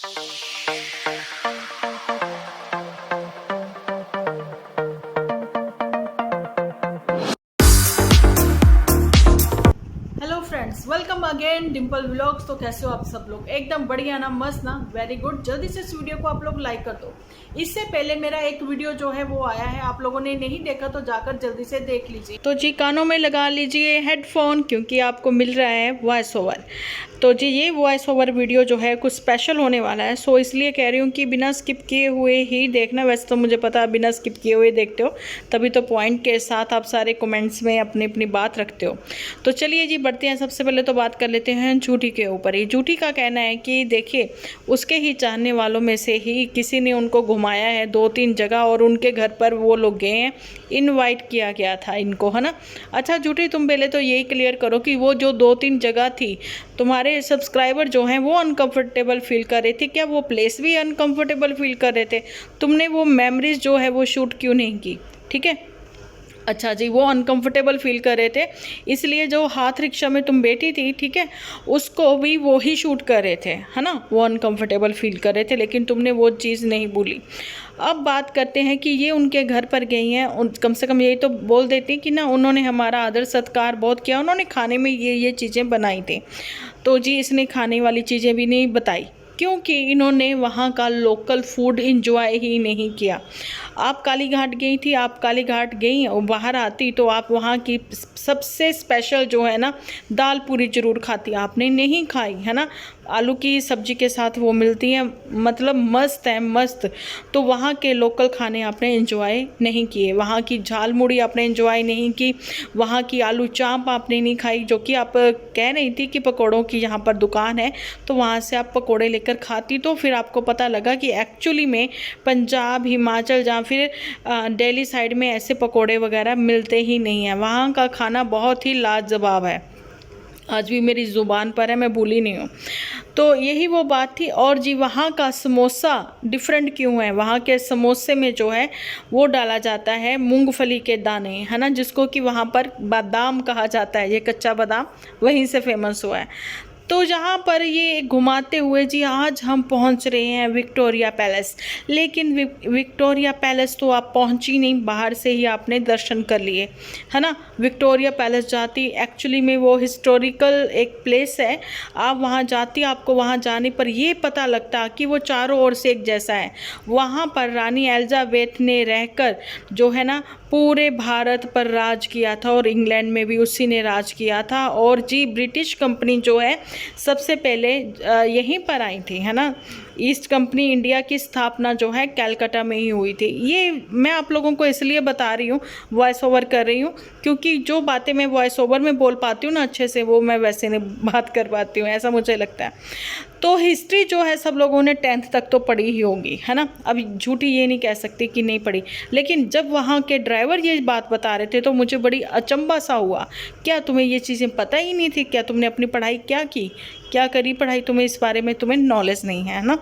Hello friends, welcome again Dimple vlogs. तो कैसे हो आप सब लोग? एकदम बढ़िया ना, मस्त ना, वेरी गुड। जल्दी से इस वीडियो को आप लोग लाइक कर दो। इससे पहले मेरा एक वीडियो जो है वो आया है, आप लोगों ने नहीं देखा तो जाकर जल्दी से देख लीजिए। तो जी कानों में लगा लीजिए हेडफोन, क्योंकि आपको मिल रहा है वॉइस ओवर। तो जी ये वॉइस ओवर वीडियो जो है कुछ स्पेशल होने वाला है, सो इसलिए कह रही हूँ कि बिना स्किप किए हुए ही देखना। वैसे तो मुझे पता है बिना स्किप किए हुए देखते हो, तभी तो पॉइंट के साथ आप सारे कमेंट्स में अपनी अपनी बात रखते हो। तो चलिए जी बढ़ते हैं। सबसे पहले तो बात कर लेते हैं जूटी के ऊपर ही। जूटी का कहना है कि देखिए, उसके ही चाहने वालों में से ही किसी ने उनको घुमाया है 2-3 जगह, और उनके घर पर वो लोग गए हैं, इनवाइट किया गया था इनको, है ना। अच्छा जूटी, तुम पहले तो यही क्लियर करो कि वो जो 2-3 जगह थी, तुम्हारे सब्सक्राइबर जो हैं वो अनकंफर्टेबल फील कर रहे थे क्या? वो प्लेस भी अनकंफर्टेबल फील कर रहे थे? तुमने वो मेमोरीज जो है वो शूट क्यों नहीं की? ठीक है, अच्छा जी, वो अनकंफर्टेबल फील कर रहे थे, इसलिए जो हाथ रिक्शा में तुम बैठी थी, ठीक है, उसको भी वो ही शूट कर रहे थे, है ना। वो अनकंफर्टेबल फील कर रहे थे, लेकिन तुमने वो चीज़ नहीं भूली। अब बात करते हैं कि ये उनके घर पर गई हैं, कम से कम यही तो बोल देती कि ना उन्होंने हमारा आदर सत्कार बहुत किया, उन्होंने खाने में ये चीज़ें बनाई थी। तो जी इसने खाने वाली चीज़ें भी नहीं बताई, क्योंकि इन्होंने वहाँ का लोकल फूड इंजॉय ही नहीं किया। आप कालीघाट गई थी, आप कालीघाट गई और बाहर आती तो आप वहाँ की सबसे स्पेशल जो है ना दाल पूरी ज़रूर खाती, आपने नहीं खाई, है ना। आलू की सब्ज़ी के साथ वो मिलती है, मतलब मस्त है, मस्त। तो वहाँ के लोकल खाने आपने एंजॉय नहीं किए, वहाँ की झाल मुड़ी आपने एंजॉय नहीं की, वहाँ की आलू चाप आपने नहीं खाई, जो कि आप कह रही थी कि पकौड़ों की यहाँ पर दुकान है, तो वहाँ से आप पकौड़े लेकर खाती, तो फिर आपको पता लगा कि एक्चुअली में पंजाब, हिमाचल या फिर दिल्ली साइड में ऐसे पकौड़े वगैरह मिलते ही नहीं हैं। वहाँ का खाना बहुत ही लाजवाब है, आज भी मेरी ज़ुबान पर है, मैं भूली नहीं हूँ। तो यही वो बात थी। और जी वहाँ का समोसा डिफरेंट क्यों है? वहाँ के समोसे में जो है वो डाला जाता है मूंगफली के दाने, है ना, जिसको कि वहाँ पर बादाम कहा जाता है, ये कच्चा बादाम वहीं से फेमस हुआ है। तो जहाँ पर ये घुमाते हुए जी आज हम पहुँच रहे हैं विक्टोरिया पैलेस, लेकिन विक्टोरिया पैलेस तो आप पहुँची नहीं, बाहर से ही आपने दर्शन कर लिए, है ना। विक्टोरिया पैलेस जाती, एक्चुअली में वो हिस्टोरिकल एक प्लेस है, आप वहाँ जाती, आपको वहाँ जाने पर ये पता लगता कि वो चारों ओर से एक जैसा है। वहाँ पर रानी एलिजाबेथ ने रहकर जो है ना पूरे भारत पर राज किया था, और इंग्लैंड में भी उसी ने राज किया था। और जी ब्रिटिश कंपनी जो है सबसे पहले यहीं पर आई थी, है ना। ईस्ट कंपनी इंडिया की स्थापना जो है कलकत्ता में ही हुई थी। ये मैं आप लोगों को इसलिए बता रही हूँ, वॉइस ओवर कर रही हूँ, क्योंकि जो बातें मैं वॉइस ओवर में बोल पाती हूँ ना अच्छे से, वो मैं वैसे नहीं बात कर पाती हूँ, ऐसा मुझे लगता है। तो हिस्ट्री जो है सब लोगों ने 10th तक तो पढ़ी ही होगी, है ना। अब झूठी ये नहीं कह सकती कि नहीं पढ़ी, लेकिन जब वहाँ के ड्राइवर ये बात बता रहे थे तो मुझे बड़ी अचंभा सा हुआ। क्या तुम्हें ये चीज़ें पता ही नहीं थी? क्या तुमने अपनी पढ़ाई क्या की, क्या करी पढ़ाई, तुम्हें इस बारे में तुम्हें नॉलेज नहीं है ना।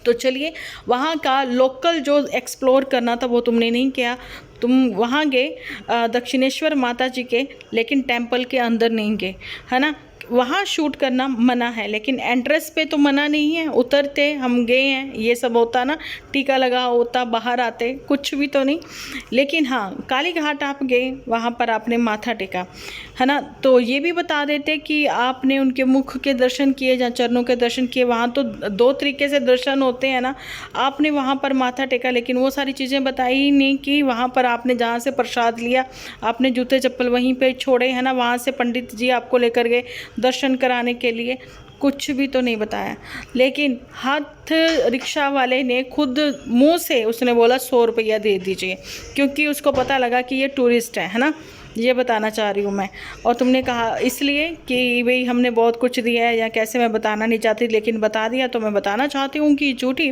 तो चलिए, वहाँ का लोकल जो एक्सप्लोर करना था वो तुमने नहीं किया। तुम वहाँ गए दक्षिणेश्वर माता जी के, लेकिन टेंपल के अंदर नहीं गए, है ना। वहाँ शूट करना मना है, लेकिन एंट्रेंस पे तो मना नहीं है। उतरते हम गए हैं, ये सब होता ना, टीका लगा होता, बाहर आते, कुछ भी तो नहीं। लेकिन हाँ, काली घाट आप गए, वहाँ पर आपने माथा टेका, है ना। तो ये भी बता देते कि आपने उनके मुख के दर्शन किए या चरणों के दर्शन किए। वहाँ तो 2 तरीके से दर्शन होते हैं ना। आपने वहाँ पर माथा टेका, लेकिन वो सारी चीज़ें बताई ही नहीं कि वहाँ पर आपने जहाँ से प्रसाद लिया, आपने जूते चप्पल वहीं पे छोड़े, है ना। वहाँ से पंडित जी आपको लेकर गए दर्शन कराने के लिए, कुछ भी तो नहीं बताया। लेकिन हाथ रिक्शा वाले ने खुद मुंह से उसने बोला 100 रुपया दे दीजिए, क्योंकि उसको पता लगा कि ये टूरिस्ट है ना। ये बताना चाह रही हूँ मैं। और तुमने कहा इसलिए कि भाई हमने बहुत कुछ दिया है या कैसे, मैं बताना नहीं चाहती, लेकिन बता दिया। तो मैं बताना चाहती हूँ कि झूठी,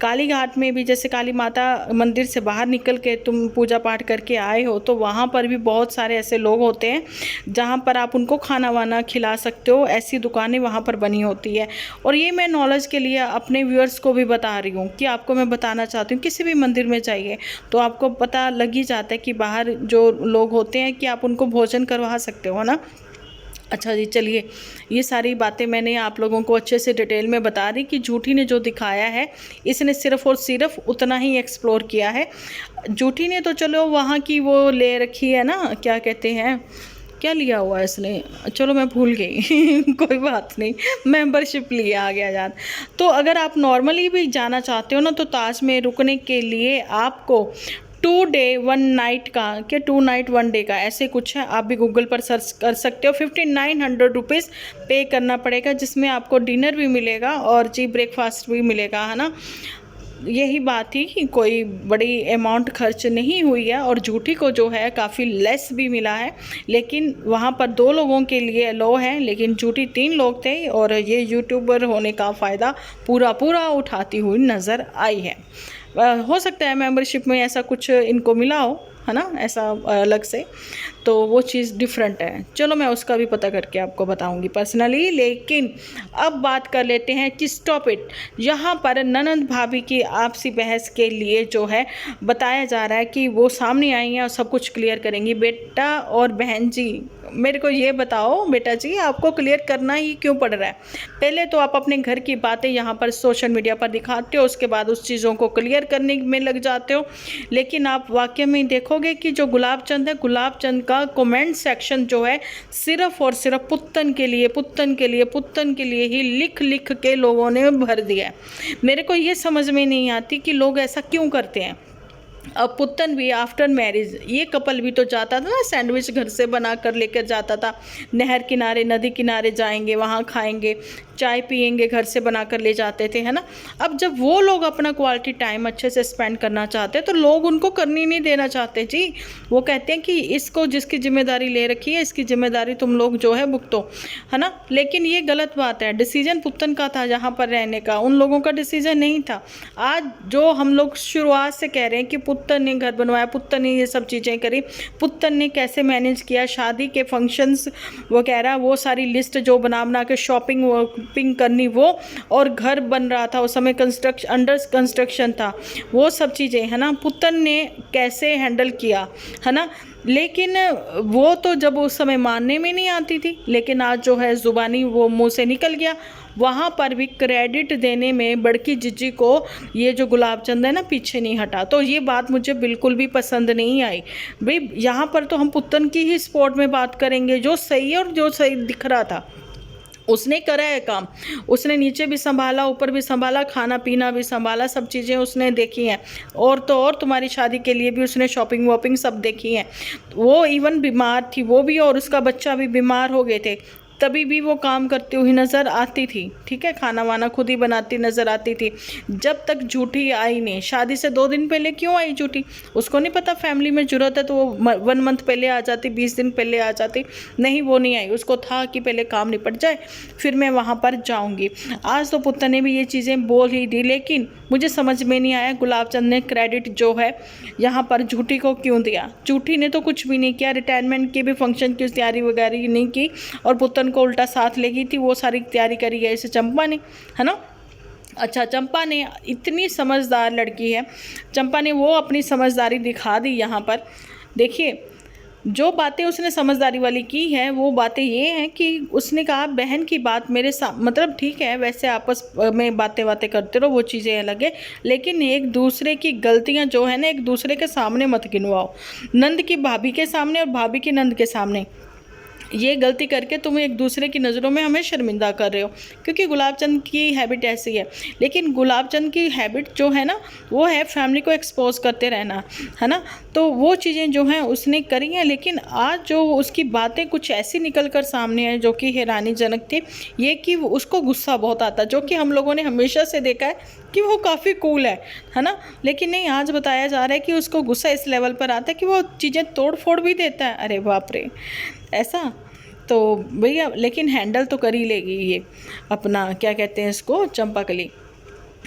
काली घाट में भी जैसे काली माता मंदिर से बाहर निकल के तुम पूजा पाठ करके आए हो, तो वहाँ पर भी बहुत सारे ऐसे लोग होते हैं जहाँ पर आप उनको खाना वाना खिला सकते हो, ऐसी दुकानें वहाँ पर बनी होती है। और ये मैं नॉलेज के लिए अपने व्यूअर्स को भी बता रही हूँ कि आपको मैं बताना चाहती हूँ, किसी भी मंदिर में जाइए तो आपको पता लग ही जाता है कि बाहर जो लोग होते हैं कि आप उनको भोजन करवा सकते हो, है ना। अच्छा जी, चलिए ये सारी बातें मैंने आप लोगों को अच्छे से डिटेल में बता दी कि जूठी ने जो दिखाया है इसने सिर्फ़ और सिर्फ उतना ही एक्सप्लोर किया है। जूठी ने तो चलो वहाँ की वो ले रखी है ना, क्या कहते हैं, क्या लिया हुआ है इसने, चलो मैं भूल गई कोई बात नहीं, मेंबरशिप लिया आ गया याद। तो अगर आप नॉर्मली भी जाना चाहते हो ना, तो ताज में रुकने के लिए आपको 2 डे 1 नाइट का, क्या 2 नाइट 1 डे का ऐसे कुछ है, आप भी गूगल पर सर्च कर सकते हो। 5900 रुपीज़ पे करना पड़ेगा, जिसमें आपको डिनर भी मिलेगा और जी ब्रेकफास्ट भी मिलेगा, है ना। यही बात थी कि कोई बड़ी अमाउंट खर्च नहीं हुई है और जूठी को जो है काफ़ी लेस भी मिला है। लेकिन वहाँ पर 2 लोगों के लिए अलो है, लेकिन जूठी 3 लोग थे और ये यूट्यूबर होने का फ़ायदा पूरा उठाती हुई नज़र आई है। हो सकता है मेंबरशिप में ऐसा कुछ इनको मिला हो, है ना, ऐसा अलग से, तो वो चीज़ डिफरेंट है। चलो मैं उसका भी पता करके आपको बताऊंगी पर्सनली। लेकिन अब बात कर लेते हैं कि स्टॉप इट, यहाँ पर ननंद भाभी की आपसी बहस के लिए जो है बताया जा रहा है कि वो सामने आई हैं और सब कुछ क्लियर करेंगी। बेटा और बहन जी, मेरे को ये बताओ बेटा जी, आपको क्लियर करना ही क्यों पड़ रहा है? पहले तो आप अपने घर की बातें यहाँ पर सोशल मीडिया पर दिखाते हो, उसके बाद उस चीज़ों को क्लियर करने में लग जाते हो। लेकिन आप वाकई में देखोगे कि जो गुलाब चंद है, गुलाब चंद का कमेंट सेक्शन जो है सिर्फ और सिर्फ पुत्तन के लिए ही लिख के लोगों ने भर दिया है। मेरे को ये समझ में नहीं आती कि लोग ऐसा क्यों करते हैं। अब पुत्तन भी आफ्टर मैरिज, ये कपल भी तो जाता था ना, सैंडविच घर से बना कर लेकर जाता था, नहर किनारे नदी किनारे जाएंगे, वहाँ खाएंगे, चाय पियेंगे, घर से बना कर ले जाते थे, है ना। अब जब वो लोग अपना क्वालिटी टाइम अच्छे से स्पेंड करना चाहते हैं तो लोग उनको करनी नहीं देना चाहते जी। वो कहते हैं कि इसको जिसकी जिम्मेदारी ले रखी है, इसकी जिम्मेदारी तुम लोग जो है भुगतो, है ना। लेकिन ये गलत बात है। डिसीजन पुत्तन का था यहाँ पर रहने का, उन लोगों का डिसीजन नहीं था। आज जो हम लोग शुरुआत से कह रहे हैं कि पुत्तन ने घर बनवाया, पुत्तन ने ये सब चीज़ें करी, पुत्तन ने कैसे मैनेज किया शादी के फंक्शंस वगैरह, वो सारी लिस्ट जो बना के शॉपिंग पिंग करनी वो, और घर बन रहा था उस समय, अंडर कंस्ट्रक्शन था, वो सब चीज़ें, है ना, पुत्तन ने कैसे हैंडल किया, है ना। लेकिन वो तो जब उस समय मानने में नहीं आती थी, लेकिन आज जो है ज़ुबानी वो मुंह से निकल गया। वहाँ पर भी क्रेडिट देने में बड़की जिज्जी को ये जो गुलाब चंद है ना पीछे नहीं हटा, तो ये बात मुझे बिल्कुल भी पसंद नहीं आई। भाई यहाँ पर तो हम पुत्तन की ही सपोर्ट में बात करेंगे, जो सही है और जो सही दिख रहा था उसने करा है काम। उसने नीचे भी संभाला, ऊपर भी संभाला, खाना पीना भी संभाला, सब चीज़ें उसने देखी हैं। और तो और तुम्हारी शादी के लिए भी उसने शॉपिंग वॉपिंग सब देखी हैं। वो इवन बीमार थी वो भी, और उसका बच्चा भी बीमार हो गए थे, तभी भी वो काम करती हुई नज़र आती थी, ठीक है, खाना वाना खुद ही बनाती नज़र आती थी। जब तक जूठी आई नहीं, शादी से 2 दिन पहले क्यों आई जूठी? उसको नहीं पता फैमिली में ज़रूरत है तो वो 1 मंथ पहले आ जाती, 20 दिन पहले आ जाती। नहीं, वो नहीं आई, उसको था कि पहले काम निपट जाए फिर मैं वहाँ पर जाऊँगी। आज तो पुत्तर ने भी ये चीज़ें बोल ही दी, लेकिन मुझे समझ में नहीं आया गुलाब चंद ने क्रेडिट जो है यहाँ पर जूठी को क्यों दिया। जूठी ने तो कुछ भी नहीं किया, रिटायरमेंट के भी फंक्शन की तैयारी वगैरह नहीं की, और पुत्तन को उल्टा साथ ले गई थी, वो सारी तैयारी करी है इसे चंपा ने, है ना। अच्छा, चंपा ने, इतनी समझदार लड़की है चंपा ने, वो अपनी समझदारी दिखा दी यहाँ पर। देखिए जो बातें उसने समझदारी वाली की है, वो बातें ये हैं कि उसने कहा बहन की बात मेरे साथ, मतलब ठीक है वैसे आपस में बातें करते रहो, वो चीज़ें अलग है, लेकिन एक दूसरे की गलतियां जो है ना एक दूसरे के सामने मत गिनवाओ। नंद की भाभी के सामने और भाभी की नंद के सामने ये गलती करके तुम एक दूसरे की नज़रों में हमें शर्मिंदा कर रहे हो, क्योंकि गुलाब चंद की हैबिट ऐसी है। लेकिन गुलाब चंद की हैबिट जो है ना वो है फैमिली को एक्सपोज करते रहना, है ना। तो वो चीज़ें जो हैं उसने करी हैं, लेकिन आज जो उसकी बातें कुछ ऐसी निकल कर सामने आई जो कि हैरानीजनक थी। ये कि उसको गुस्सा बहुत आता, जो कि हम लोगों ने हमेशा से देखा है कि वो काफ़ी कूल है ना। लेकिन नहीं, आज बताया जा रहा है कि उसको गुस्सा इस लेवल पर आता है कि वो चीज़ें तोड़ फोड़ भी देता है। अरे बाप रे, ऐसा तो भैया, लेकिन हैंडल तो कर ही लेगी ये अपना, क्या कहते हैं इसको, चंपाकली।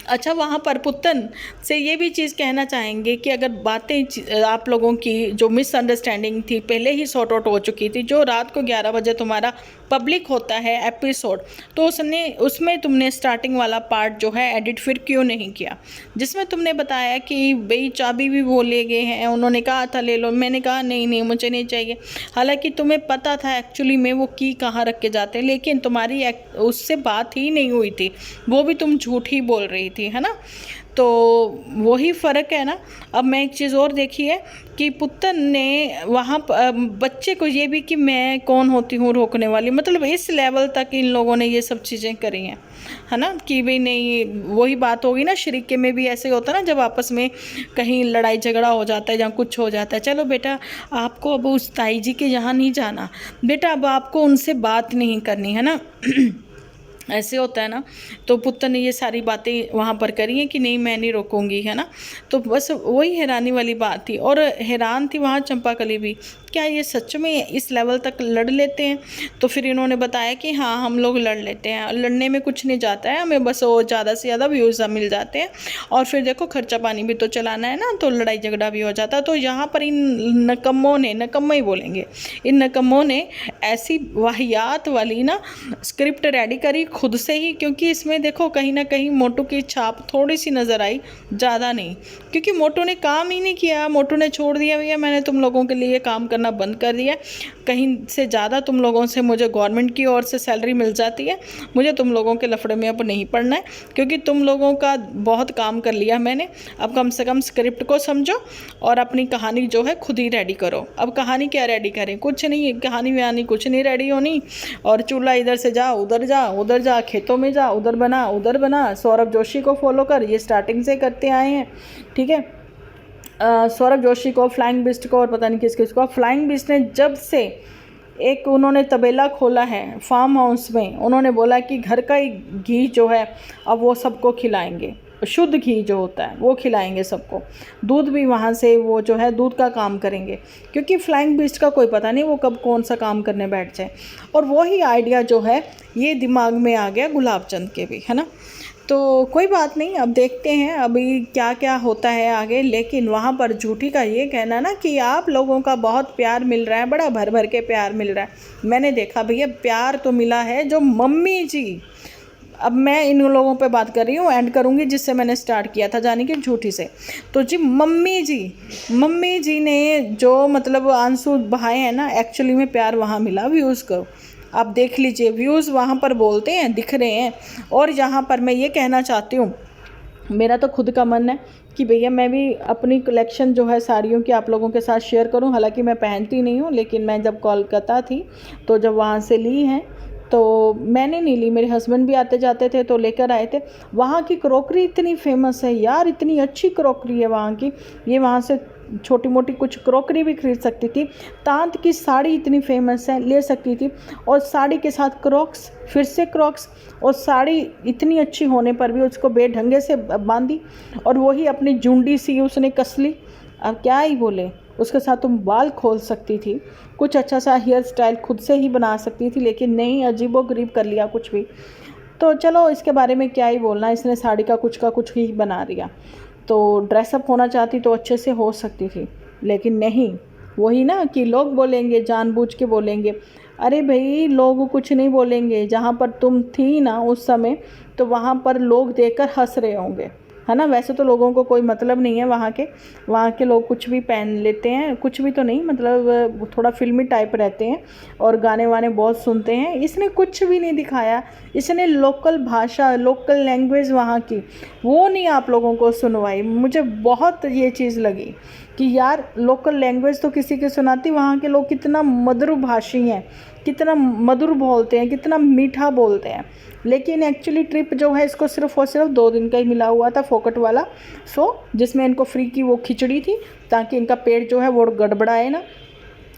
अच्छा, वहाँ पर पुत्तन से ये भी चीज़ कहना चाहेंगे कि अगर बातें आप लोगों की जो मिसअंडरस्टैंडिंग थी पहले ही सॉर्ट आउट हो चुकी थी, जो रात को 11 बजे तुम्हारा पब्लिक होता है एपिसोड, तो उसमें तुमने स्टार्टिंग वाला पार्ट जो है एडिट फिर क्यों नहीं किया, जिसमें तुमने बताया कि भाई चाबी भी वो ले गए हैं, उन्होंने कहा था ले लो, मैंने कहा नहीं नहीं मुझे नहीं चाहिए। हालांकि तुम्हें पता था एक्चुअली में वो की कहाँ रख के जाते हैं, लेकिन तुम्हारी उससे बात ही नहीं हुई थी, वो भी तुम झूठ ही बोल रही थी, है ना। तो वही फ़र्क है ना। अब मैं एक चीज़ और देखी है कि पुत्र ने वहाँ बच्चे को ये भी कि मैं कौन होती हूँ रोकने वाली, मतलब इस लेवल तक इन लोगों ने ये सब चीज़ें करी हैं, है ना। कि भाई नहीं, वही बात होगी ना, शरीके में भी ऐसे होता है ना, जब आपस में कहीं लड़ाई झगड़ा हो जाता है या कुछ हो जाता है, चलो बेटा आपको अब उस ताई जी के यहाँ नहीं जाना, बेटा अब आपको उनसे बात नहीं करनी, है ना। ऐसे होता है ना। तो पुत्र ने ये सारी बातें वहाँ पर करी हैं कि नहीं मैं नहीं रोकूंगी, है ना। तो बस वही हैरानी वाली बात थी, और हैरान थी वहाँ चंपाकली भी, क्या ये सच में इस लेवल तक लड़ लेते हैं। तो फिर इन्होंने बताया कि हाँ हम लोग लड़ लेते हैं, लड़ने में कुछ नहीं जाता है, हमें बस वो ज़्यादा से ज़्यादा व्यूज़ मिल जाते हैं, और फिर देखो खर्चा पानी भी तो चलाना है ना, तो लड़ाई झगड़ा भी हो जाता है। तो यहाँ पर इन नकम्मों ने, नकम्मा ही बोलेंगे, इन नकम्मों ने ऐसी वाहियात वाली ना स्क्रिप्ट रेडी करी खुद से ही, क्योंकि इसमें देखो कहीं ना कहीं मोटू की छाप थोड़ी सी नज़र आई, ज़्यादा नहीं, क्योंकि मोटू ने काम ही नहीं किया, मोटू ने छोड़ दिया भैया मैंने तुम लोगों के लिए काम करना बंद कर दिया, कहीं से ज़्यादा तुम लोगों से मुझे गवर्नमेंट की ओर से सैलरी मिल जाती है, मुझे तुम लोगों के लफड़े में अब नहीं पड़ना है, क्योंकि तुम लोगों का बहुत काम कर लिया मैंने, अब कम से कम स्क्रिप्ट को समझो और अपनी कहानी जो है खुद ही रेडी करो। अब कहानी क्या रेडी करें, कुछ नहीं, कहानी व्यानी कुछ नहीं रेडी होनी, और चूल्हा इधर से जा उधर जा, उधर जा खेतों में जा, उधर बना उधर बना, सौरभ जोशी को फॉलो कर, ये स्टार्टिंग से करते आए हैं, ठीक है। सौरभ जोशी को, फ्लाइंग बिस्ट को, और पता नहीं किस किस को। फ्लाइंग बिस्ट ने जब से एक उन्होंने तबेला खोला है फार्म हाउस में, उन्होंने बोला कि घर का ही घी जो है अब वो सबको खिलाएंगे, शुद्ध घी जो होता है वो खिलाएंगे सबको, दूध भी वहाँ से वो जो है दूध का काम करेंगे, क्योंकि फ्लाइंग बीस्ट का कोई पता नहीं वो कब कौन सा काम करने बैठ जाए। और वही आइडिया जो है ये दिमाग में आ गया गुलाब चंद के भी, है ना। तो कोई बात नहीं, अब देखते हैं अभी क्या क्या होता है आगे। लेकिन वहाँ पर झूठी का ये कहना ना कि आप लोगों का बहुत प्यार मिल रहा है, बड़ा भर भर के प्यार मिल रहा है, मैंने देखा भैया प्यार तो मिला है जो मम्मी जी, अब मैं इन लोगों पे बात कर रही हूँ, एंड करूँगी जिससे मैंने स्टार्ट किया था जाने की झूठी से। तो जी मम्मी जी ने जो मतलब आंसू बहाए हैं ना, एक्चुअली में प्यार वहाँ मिला व्यूज़ को। आप देख लीजिए व्यूज़ वहाँ पर बोलते हैं, दिख रहे हैं। और यहाँ पर मैं ये कहना चाहती हूँ, मेरा तो खुद का मन है कि भैया मैं भी अपनी कलेक्शन जो है साड़ियों की आप लोगों के साथ शेयर करूं। हालांकि मैं पहनती नहीं हूं, लेकिन मैं जब कोलकाता थी तो जब वहाँ से ली हैं तो मैंने नहीं ली, मेरे हस्बैंड भी आते जाते थे तो लेकर आए थे। वहाँ की क्रॉकरी इतनी फेमस है यार, इतनी अच्छी क्रॉकरी है वहाँ की, ये वहाँ से छोटी मोटी कुछ क्रॉकरी भी खरीद सकती थी। तांत की साड़ी इतनी फेमस है, ले सकती थी, और साड़ी के साथ क्रॉक्स, फिर से क्रॉक्स, और साड़ी इतनी अच्छी होने पर भी उसको बेढंगे से बांधी, और वही अपनी जूंडी सी उसने कस ली। अब क्या ही बोले, उसके साथ तुम बाल खोल सकती थी, कुछ अच्छा सा हेयर स्टाइल खुद से ही बना सकती थी, लेकिन नहीं, अजीबोगरीब कर लिया कुछ भी। तो चलो इसके बारे में क्या ही बोलना, इसने साड़ी का कुछ ही बना दिया। तो ड्रेसअप होना चाहती तो अच्छे से हो सकती थी, लेकिन नहीं, वही ना कि लोग बोलेंगे, जानबूझ के बोलेंगे। अरे भाई लोग कुछ नहीं बोलेंगे, जहाँ पर तुम थी ना उस समय, तो वहाँ पर लोग देखकर हंस रहे होंगे, है ना। वैसे तो लोगों को कोई मतलब नहीं है, वहाँ के लोग कुछ भी पहन लेते हैं, कुछ भी तो नहीं, मतलब थोड़ा फिल्मी टाइप रहते हैं और गाने वाने बहुत सुनते हैं। इसने कुछ भी नहीं दिखाया, इसने लोकल भाषा, लोकल लैंग्वेज वहाँ की वो नहीं आप लोगों को सुनवाई। मुझे बहुत ये चीज़ लगी कि यार लोकल लैंग्वेज तो किसी की सुनाती, वहाँ के लोग कितना मधुर भाषी हैं, कितना मधुर बोलते हैं, कितना मीठा बोलते हैं। लेकिन एक्चुअली ट्रिप जो है इसको सिर्फ और सिर्फ 2 दिन का ही मिला हुआ था, फोकट वाला जिसमें इनको फ्री की वो खिचड़ी थी ताकि इनका पेट जो है वो गड़बड़ाए ना।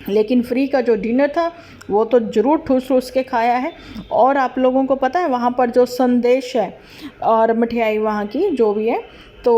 लेकिन फ्री का जो डिनर था वो तो ज़रूर ठूस के खाया है। और आप लोगों को पता है वहाँ पर जो संदेश है और मिठाई वहाँ की जो भी है, तो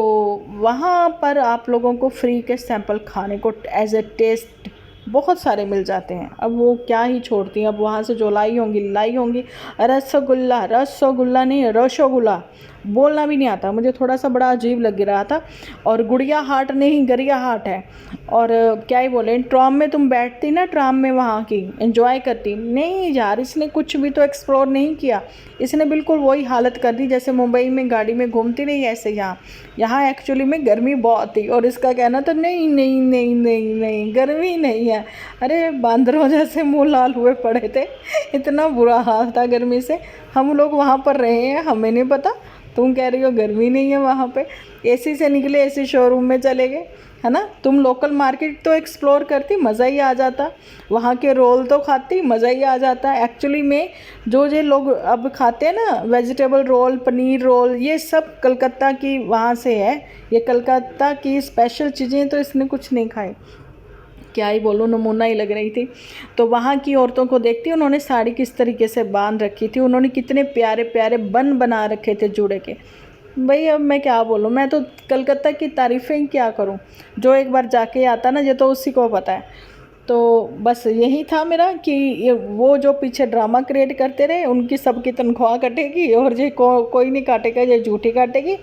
वहाँ पर आप लोगों को फ्री के सैंपल खाने को एज ए टेस्ट बहुत सारे मिल जाते हैं। अब वो क्या ही छोड़ती हैं, अब वहाँ से जो लाई होंगी रसगुल्ला नहीं, रसगुल्ला, बोलना भी नहीं आता मुझे, थोड़ा सा बड़ा अजीब लग रहा था। और गुड़िया हाट नहीं, गरिया हाट है। और क्या ही बोले, ट्राम में तुम बैठती ना, ट्राम में वहाँ की एंजॉय करती। नहीं यार, इसने कुछ भी तो एक्सप्लोर नहीं किया। इसने बिल्कुल वही हालत कर दी जैसे मुंबई में गाड़ी में घूमती रही, ऐसे यहाँ एक्चुअली में गर्मी बहुत थी। और इसका कहना था नहीं नहीं नहीं नहीं नहीं गर्मी नहीं है। अरे बांदरों जैसे मुंह लाल हुए पड़े थे, इतना बुरा हाल था गर्मी से। हम लोग वहाँ पर रहे हैं, हमें नहीं पता। तुम कह रही हो गर्मी नहीं है वहाँ पे। एसी से निकले, एसी शोरूम में चले गए, है ना। तुम लोकल मार्केट तो एक्सप्लोर करती, मज़ा ही आ जाता। वहाँ के रोल तो खाती, मज़ा ही आ जाता। एक्चुअली में जो लोग अब खाते हैं ना, वेजिटेबल रोल, पनीर रोल, ये सब कलकत्ता की वहाँ से है। ये कलकत्ता की स्पेशल चीज़ें, तो इसने कुछ नहीं खाई। क्या ही बोलूँ, नमूना ही लग रही थी। तो वहाँ की औरतों को देखती, उन्होंने साड़ी किस तरीके से बांध रखी थी, उन्होंने कितने प्यारे प्यारे बन बना रखे थे जूड़े के। भाई अब मैं क्या बोलूँ, मैं तो कलकत्ता की तारीफ़ें क्या करूँ। जो एक बार जाके आता ना, ये तो उसी को पता है। तो बस यही था मेरा कि वो जो पीछे ड्रामा क्रिएट करते रहे, उनकी सबकी तनख्वाह कटेगी और ये कोई नहीं काटेगा, ये झूठी काटेगी।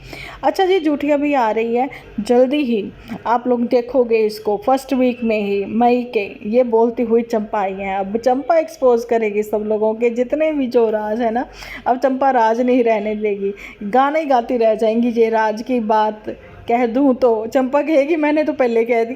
अच्छा जी, झूठी अभी आ रही है जल्दी ही, आप लोग देखोगे इसको फर्स्ट वीक में ही, मई के। ये बोलती हुई चंपा आई है। अब चंपा एक्सपोज करेगी सब लोगों के जितने भी जो राज है ना। अब चंपा राज नहीं रहने देगी, गाने गाती रह जाएंगी। ये राज की बात कह दूँ तो चंपा कहेगी मैंने तो पहले कह दी।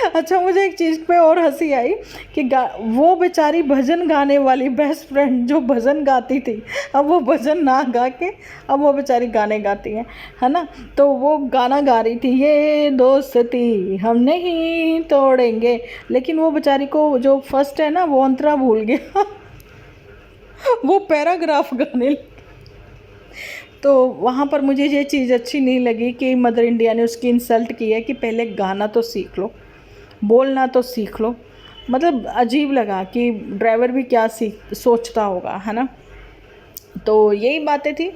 अच्छा, मुझे एक चीज़ पे और हंसी आई कि वो बेचारी भजन गाने वाली बेस्ट फ्रेंड जो भजन गाती थी, अब वो भजन ना गा के अब वो बेचारी गाने गाती है ना। तो वो गाना गा रही थी, ये दोस्ती हम नहीं तोड़ेंगे, लेकिन वो बेचारी को जो फर्स्ट है ना, वो अंतरा भूल गया। वो पैराग्राफ गाने लगी। तो वहाँ पर मुझे ये चीज़ अच्छी नहीं लगी कि मदर इंडिया ने उसकी इंसल्ट की है कि पहले गाना तो सीख लो, बोलना तो सीख लो। मतलब अजीब लगा कि ड्राइवर भी क्या सोचता होगा, है ना। तो यही बातें थी।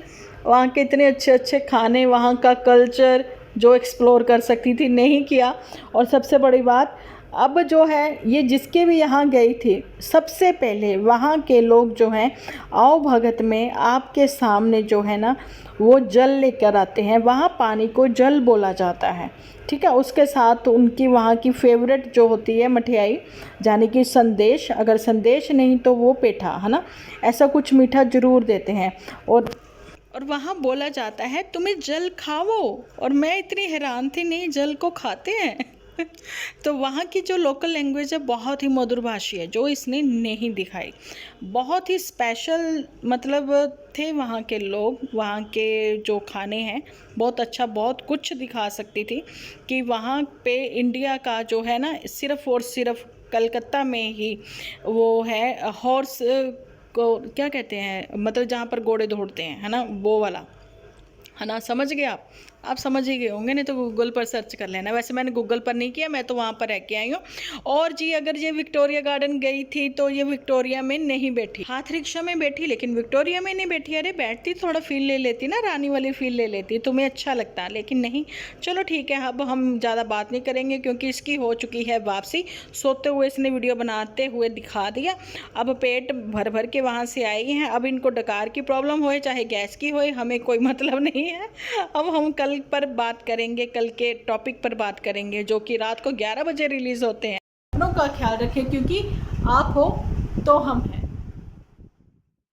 वहाँ के इतने अच्छे अच्छे खाने, वहाँ का कल्चर जो एक्सप्लोर कर सकती थी, नहीं किया। और सबसे बड़ी बात, अब जो है ये जिसके भी यहाँ गई थी, सबसे पहले वहाँ के लोग जो हैं, आओ भगत में आपके सामने जो है ना, वो जल लेकर आते हैं। वहाँ पानी को जल बोला जाता है, ठीक है। उसके साथ उनकी वहाँ की फेवरेट जो होती है मठियाई, यानी कि संदेश, अगर संदेश नहीं तो वो पेठा, है ना। ऐसा कुछ मीठा ज़रूर देते हैं। और वहाँ बोला जाता है तुम्हें जल खाओ। और मैं इतनी हैरान थी, नहीं जल को खाते हैं। तो वहाँ की जो लोकल लैंग्वेज है बहुत ही मधुर भाषी है, जो इसने नहीं दिखाई। बहुत ही स्पेशल मतलब थे वहाँ के लोग, वहाँ के जो खाने हैं बहुत अच्छा, बहुत कुछ दिखा सकती थी कि वहाँ पे इंडिया का जो है ना, सिर्फ़ और सिर्फ कलकत्ता में ही वो है हॉर्स को क्या कहते हैं, मतलब जहाँ पर घोड़े दौड़ते हैं, है ना, वो वाला, है ना। समझ गए आप समझ ही गए होंगे, नहीं तो गूगल पर सर्च कर लेना। वैसे मैंने गूगल पर नहीं किया, मैं तो वहाँ पर रह के आई हूँ। और जी, अगर ये विक्टोरिया गार्डन गई थी तो ये विक्टोरिया में नहीं बैठी, हाथ रिक्शा में बैठी, लेकिन विक्टोरिया में नहीं बैठी। अरे बैठती थोड़ा फील ले लेती ना, रानी वाली फील ले लेती, तुम्हें अच्छा लगता, लेकिन नहीं। चलो ठीक है, अब हम ज़्यादा बात नहीं करेंगे क्योंकि इसकी हो चुकी है वापसी। सोते हुए इसने वीडियो बनाते हुए दिखा दिया। अब पेट भर भर के वहाँ से आई हैं। अब इनको डकार की प्रॉब्लम होए चाहे गैस की होए, हमें कोई मतलब नहीं है। अब हम कल पर बात करेंगे, कल के टॉपिक पर बात करेंगे जो कि रात को 11 बजे रिलीज़ होते हैं। अपनों का ख्याल रखें, क्योंकि आप हो तो हम हैं।